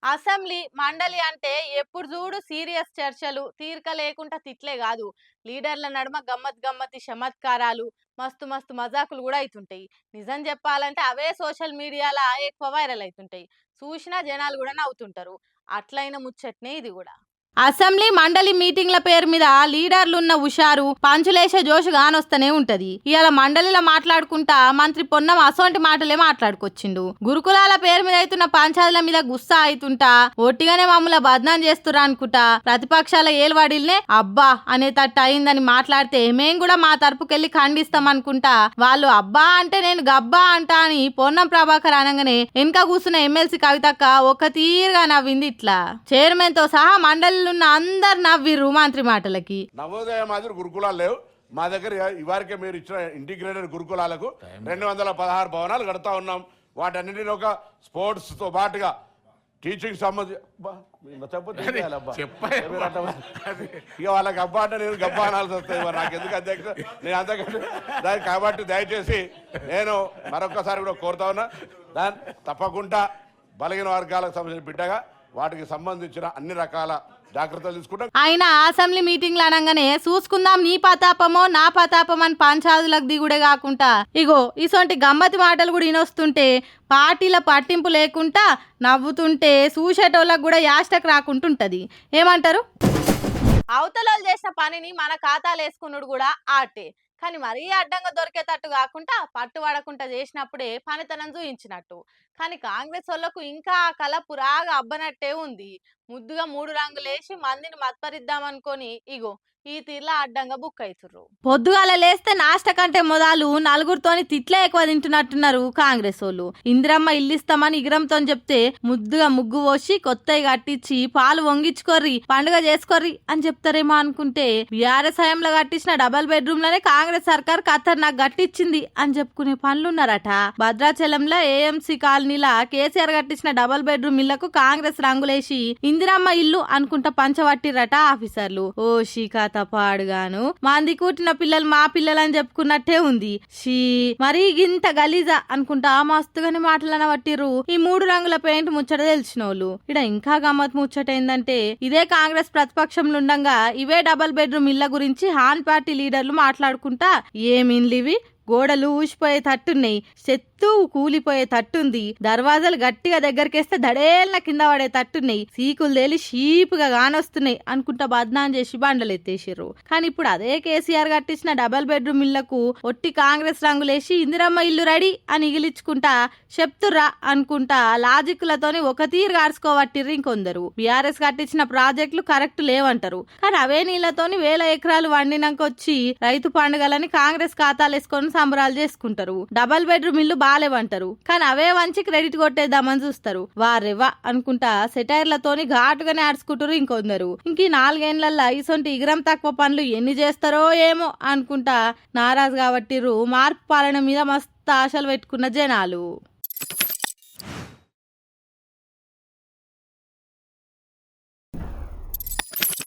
Assembly, మండలి అంటే ఎప్పుడు చూడు సీరియస్ చర్చలు, తీరిక లేకుండా తిట్లే కాదు. లీడర్ల నడుమ గమ్మత్ చమత్కారాలు, మస్తు మస్తు మజాకులు కూడా అయితుంటాయి. నిజం చెప్పాలంటే అవే సోషల్ మీడియాలో ఎక్కువ వైరల్ అయితుంటాయి. చూసినా జనాలు కూడా నవ్వుతుంటారు. అట్లైన ముచ్చట్నే ఇది కూడా. అసెంబ్లీ మండలి మీటింగ్ల పేరు మీద లీడర్లున్న హుషారు పంచులేసే జోషు గానొస్తనే ఉంటది. ఇవాళ మండలిలో మాట్లాడుకుంటా మంత్రి పొన్నం అసోంటి మాటలే మాట్లాడుకొచ్చిండు. గురుకులాల పేరు మీద అవుతున్న పంచాయతీల మీద గుస్సా అవుతుంటా ఒట్టిగానే మమ్మల్ని బద్నాం చేస్తురా అనుకుంటా ప్రతిపక్షాల ఏలువాడిల్నే అబ్బా అనేటట్టు అయిందని మాట్లాడితే మేం కూడా మా తరపుకెళ్లి ఖండిస్తాం అనుకుంటా వాళ్ళు అబ్బా అంటే నేను గబ్బా అంటా అని పొన్నం ప్రభాకర్ అనగానే వెనక కూర్చున్న ఎమ్మెల్సీ కవితక్క ఒక తీరుగా నవ్వింది. ఇట్లా చైర్మన్ తో సహా మండలి అందరు నవ్విర్రు మంత్రి మాటలకి. నవోదయ మాదిరి గురుకులాలు లేవు మా దగ్గర. ఇవారికే మీరు ఇచ్చిన ఇంటిగ్రేటెడ్ గురుకులాలకు 216 భవనాలు కడతా ఉన్నాం. వాటన్నిటిని ఒక స్పోర్ట్స్ తో పాటుగా టీచింగ్ సంబంధించి ఇక వాళ్ళకి అబ్బా అంటే నేను గబ్బా అనాల్సి వస్తాయి. నాకు ఎందుకు అధ్యక్ష నేను అంతకంటే దానికి కాబట్టి దయచేసి నేను మరొకసారి కూడా కోరుతా ఉన్నా దాన్ని తప్పకుండా బలహీన వర్గాలకు సంబంధించిన బిడ్డగా వాటికి సంబంధించిన అన్ని రకాల జాగ్రత్తలు తీసుకుంటాం. ఆయన అసెంబ్లీ మీటింగ్లు అనగానే చూసుకుందాం నీ పతాపమో నా పతాపం అని పంచాదులకు దిగుడే కాకుండా ఇగో ఇసొంటి గమ్మతి మాటలు కూడా వినొస్తుంటే పార్టీల పట్టింపు లేకుండా నవ్వుతుంటే చూసేటోళ్ళకు కూడా యాస్టక్ రాకుంటుంటది. ఏమంటారు? అవతలాలు చేసిన పనిని మన ఖాతాలు వేసుకున్నాడు కూడా ఆటే. కానీ మరీ అడ్డంగా దొరికేటట్టు కాకుండా పట్టుబడకుండా చేసినప్పుడే పనితనం చూయించినట్టు. కానీ కాంగ్రెస్ వాళ్ళకు ఇంకా ఆ కళ పురాగా అబ్బనట్టే ఉంది. ముద్దుగా 3 రంగులేసి మందిని మత్పరిద్దామనుకొని ఇగో ఈ తీర్లా అడ్డంగా బుక్ అవుతుర్రు. పొద్దుగాల లేస్తే నాష్ట కంటే మొదలు నలుగురితోని తిట్లే ఎక్కువ తింటున్నట్టున్నారు కాంగ్రెస్ వాళ్ళు. ఇందిరమ్మ ఇల్లిస్తామని ఇగరంతో చెప్తే ముద్దుగా ముగ్గు పోసి కొత్తగా కట్టించి పాలు వంగించుకోర్రి పండుగ చేసుకోర్రి అని చెప్తారేమో అనుకుంటే బీఆర్ఎస్ హయాంలో కట్టించిన డబల్ బెడ్రూమ్ లోనే కాంగ్రెస్ సర్కార్ ఖతర్ నాకు గట్టించింది అని చెప్పుకునే పనులున్నారట. భద్రాచలంలో ఏఎంసీ కాలనీలా కేసీఆర్ కట్టించిన డబల్ బెడ్రూమ్ ఇళ్లకు కాంగ్రెస్ రంగులేసి ఇందిరమ్మ ఇల్లు అనుకుంటా పంచబట్టిరట ఆఫీసర్లు. ఓ షీకాత పాడుగాను మంది కూటిన పిల్లలు మా పిల్లలు అని చెప్పుకున్నట్టే ఉంది. షీ మరీ గింత గలీజా అనుకుంటా మస్తుగానే మాటలన పట్టిర్రు ఈ 3 రంగుల పెయింట్ ముచ్చట తెలిసిన వాళ్ళు. ఇక్కడ ఇంకా గమ్మత్ ముచ్చట ఏందంటే ఇదే కాంగ్రెస్ ప్రతిపక్షంలో ఉండంగా ఇవే డబల్ బెడ్రూమ్ ఇళ్ల గురించి హాన్ పార్టీ లీడర్లు మాట్లాడుకుంటా ఏమిన్లివి గోడలు ఊసిపోయే తట్టున్నాయి, చెత్తు కూలిపోయే తట్టుంది, దర్వాజాలు గట్టిగా దగ్గరకేస్తే దడేళ్ళ కింద పడే తట్టున్నాయి, సీకులు తేలి షీపుగా గానొస్తున్నాయి అనుకుంటా బద్నాం చేసి బండలు ఎత్తేసిర్రు. కానీ ఇప్పుడు అదే కేసీఆర్ కట్టించిన డబల్ బెడ్రూమ్ ఇళ్లకు ఒట్టి కాంగ్రెస్ రంగులేసి ఇందిరమ్మ ఇల్లు రెడీ అని ఇగిలించుకుంటా చెప్తుర్రా అనుకుంటా లాజిక్లతోని ఒక తీరు గార్చుకోవట్టిర్రు ఇంకొందరు. బీఆర్ఎస్ కట్టించిన ప్రాజెక్టులు కరెక్ట్ లేవంటారు. కానీ అవే నీళ్లతోని 1000 ఎకరాలు వండినాక వచ్చి రైతు పండుగలని కాంగ్రెస్ ఖాతాలు వేసుకొని సంబరాలు చేసుకుంటారు. డబల్ బెడ్రూమ్ ఇల్లు బాలేవంటారు. కానీ అవే వంచి క్రెడిట్ కొట్టేద్దామని చూస్తారు. వారెవ్వా అనుకుంటా సెటైర్లతోని ఘాటుగానే ఆడుచుకుంటారు ఇంకొందరు. ఇంక 4 ఏళ్లల్లో ఇసొంటి ఇగరం తక్కువ పనులు ఎన్ని చేస్తారో ఏమో అనుకుంటా నారాజు కాబట్టిర్రు మార్పు పాలన మీద మస్తు ఆశలు పెట్టుకున్న జనాలు.